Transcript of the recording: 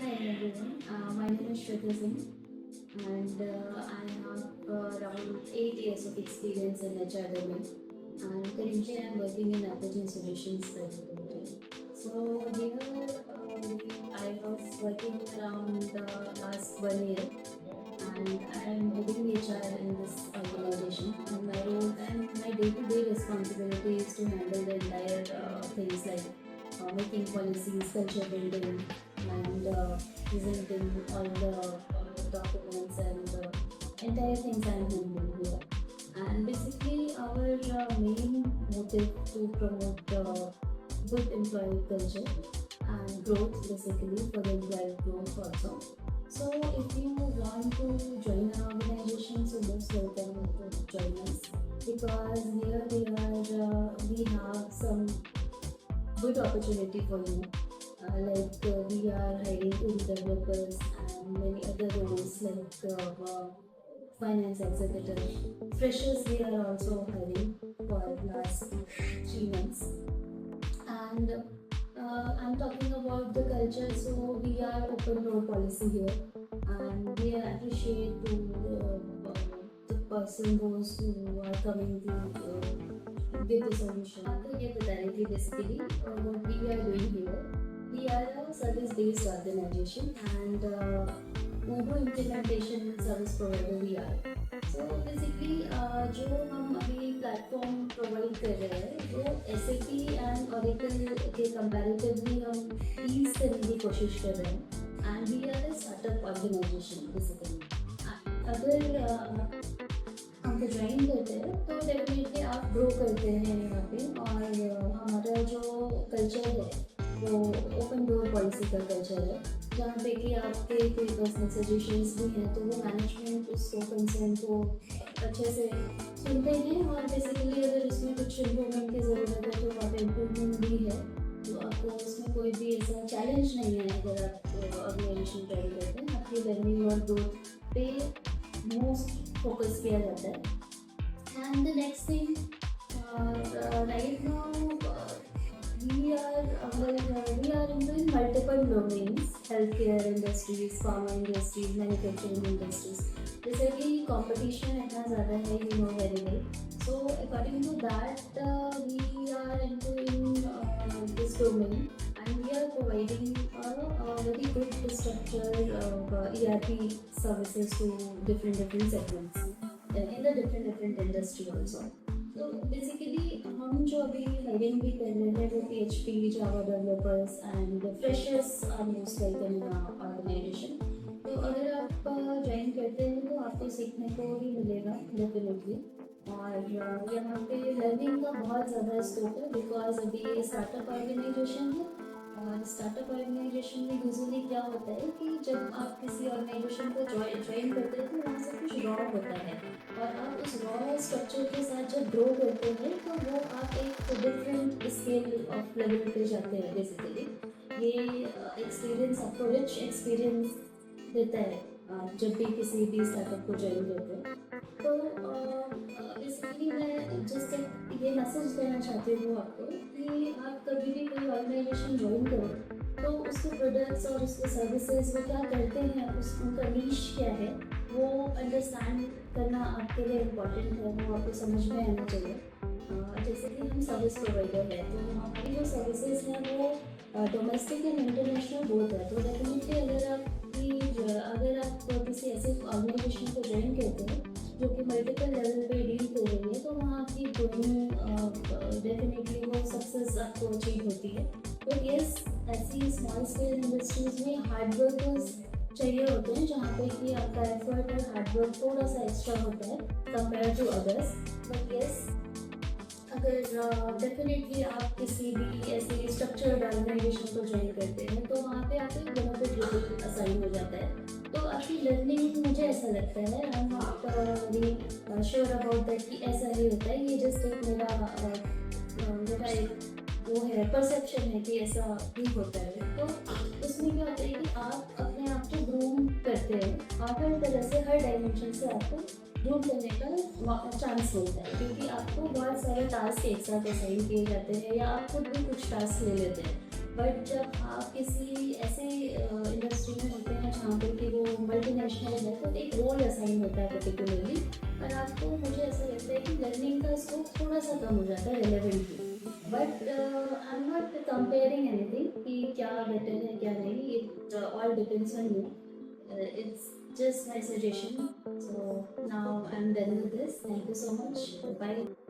Hi everyone, my name is Shweta Singh and I have around 8 years of experience in HRMA and currently I am working in Apogee Solutions Private Limited. So here I was working around last 1 year and I am heading HR in this organization and my role and my day-to-day responsibility is to handle the entire things like making policies, culture building and presenting all the documents and entire things I'm handling here. And basically, our main motive to promote good employee culture and growth, basically for the employee growth also. So, if you want to join our organization, so most welcome to join us because here we have some good opportunity for you. We are hiring Uri developers and many other roles like finance executive. Freshers we are also hiring for last 3 months. And I'm talking about the culture, so we are open door policy here, and we appreciate the person those who are coming to give the solution. To give the directly basically what we are doing here. We are a service-based organization and Uber implementation service provider we are. So basically जो हम अभी platform provide कर रहे हैं वो SAP एंड Oracle के comparatively हम ईज करने की कोशिश कर रहे हैं and we are a startup organisation basically. अगर हमको ज्वाइन करते हैं तो डेफिनेटली आप ग्रो करते हैं यहाँ पे और हमारा जो कल्चर है वो ओपन डोर पॉलिसी का कल्चर है जहाँ पे कि आपके कोई पर्सनल सजेशंस भी हैं तो वो मैनेजमेंट उसको कंसर्न को अच्छे से सुनते हैं और बेसिकली अगर उसमें कुछ इम्प्रूवमेंट की ज़रूरत है तो वहाँ पे इम्प्रूवमेंट भी है. तो आपको उसमें कोई भी ऐसा चैलेंज नहीं है अगर आप ऑर्गेनाइजेशन ट्राई करते हैं. आपकी लर्निंग और ग्रोथ पे मोस्ट फोकस किया जाता है. And the next thing right now we are into multiple domains, healthcare industries, pharma industries, manufacturing industries. जैसे कि competition इतना ज़्यादा है, you know very well. So according to that, we are into this domain and we are providing a very good structure of ERP services to different segments in the different industry also. तो basically हम जो अभी hiring भी कर रहे हैं वो PHP, Java developers and freshers are most welcome in organisation. तो अगर आप ज्वाइन करते हैं तो आपको सीखने को भी मिलेगा डेफिनेटली और यहाँ पे लर्निंग का बहुत ज़्यादा स्कोप है बिकॉज अभी ये स्टार्टअप ऑर्गेनाइजेशन है और स्टार्टअप ऑर्गेनाइजेशन में यूजुअली क्या होता है कि जब आप किसी ऑर्गेनाइजेशन को ज्वाइन करते हैं तो वहाँ से कुछ रॉ होता है और आप उस रॉ स्ट्रक्चर के साथ जब ग्रो करते हैं तो वो आप एक डिफरेंट स्केल ऑफ लेवल पे जाते हैं. बेसिकली ये एक्सपीरियंस आपको रिच एक्सपीरियंस देता है जब भी किसी भी स्टार्टअप को ज्वाइन करते हैं. तो बेसिकली मैं जस्ट एक ये मैसेज देना चाहती हूँ आपको कि आप कभी भी कोई ऑर्गेनाइजेशन ज्वाइन करो तो उसके प्रोडक्ट्स और उसके सर्विसेज वो क्या करते हैं उनका नीश क्या है वो अंडरस्टैंड करना आपके लिए इम्पॉर्टेंट है. वो आपको समझ में आना चाहिए. जैसे कि हम सर्विस प्रोवाइडर है तो हमारी जो सर्विसेज हैं वो डोमेस्टिक एंड इंटरनेशनल बोथ है. तो डेफिनेटली अगर आप किसी ऐसे ऑर्गेनाइजेशन को ज्वाइन करते हैं जो कि मल्टीपल लेवल पे डील कर रही है तो वहाँ आपकी ग्रोइंग डेफिनेटली वो सक्सेस आपको अचीव होती है. तो येस ऐसी स्मॉल स्केल इंडस्ट्रीज में हार्ड वर्कर्स चाहिए होते हैं जहाँ पे कि आपका एफर्ट और हार्ड वर्क थोड़ा सा एक्स्ट्रा होता है compare to others. But yes अगर डेफिनेटली आप किसी भी ऐसे स्ट्रक्चर्ड ऑर्गेनाइजेशन को ज्वाइन करते हैं तो वहाँ पे आपको एक बेनिफिट रोल असाइन हो जाता है. तो आपकी लर्निंग मुझे ऐसा लगता है आई am not very sure about that कि ऐसा ही होता है. ये जस्ट एक मेरा एक वो है परसेप्शन है कि ऐसा भी होता है. तो उसमें क्या होता है कि आप अपने आप को ग्रूम करते हैं और हर तरह से हर डायमेंशन से आपको ग्रूम करने का चांस मिलता है क्योंकि आपको बहुत सारे टास्क एक साथ असाइन किए जाते हैं या आप खुद भी कुछ टास्क ले लेते हैं. बट जब आप किसी ऐसे इंडस्ट्री में होते हैं जहाँ पर कि वो मल्टीनेशनल है तो एक रोल असाइन होता है पर्टिकुलरली, और आपको, मुझे ऐसा लगता है कि लर्निंग का स्कोप थोड़ा सा कम हो जाता है relevantly. But I am not comparing anything कि क्या बेटर है क्या नहीं, it all depends on you, it's just my suggestion. So now I'm done with this. Thank you so much. Bye.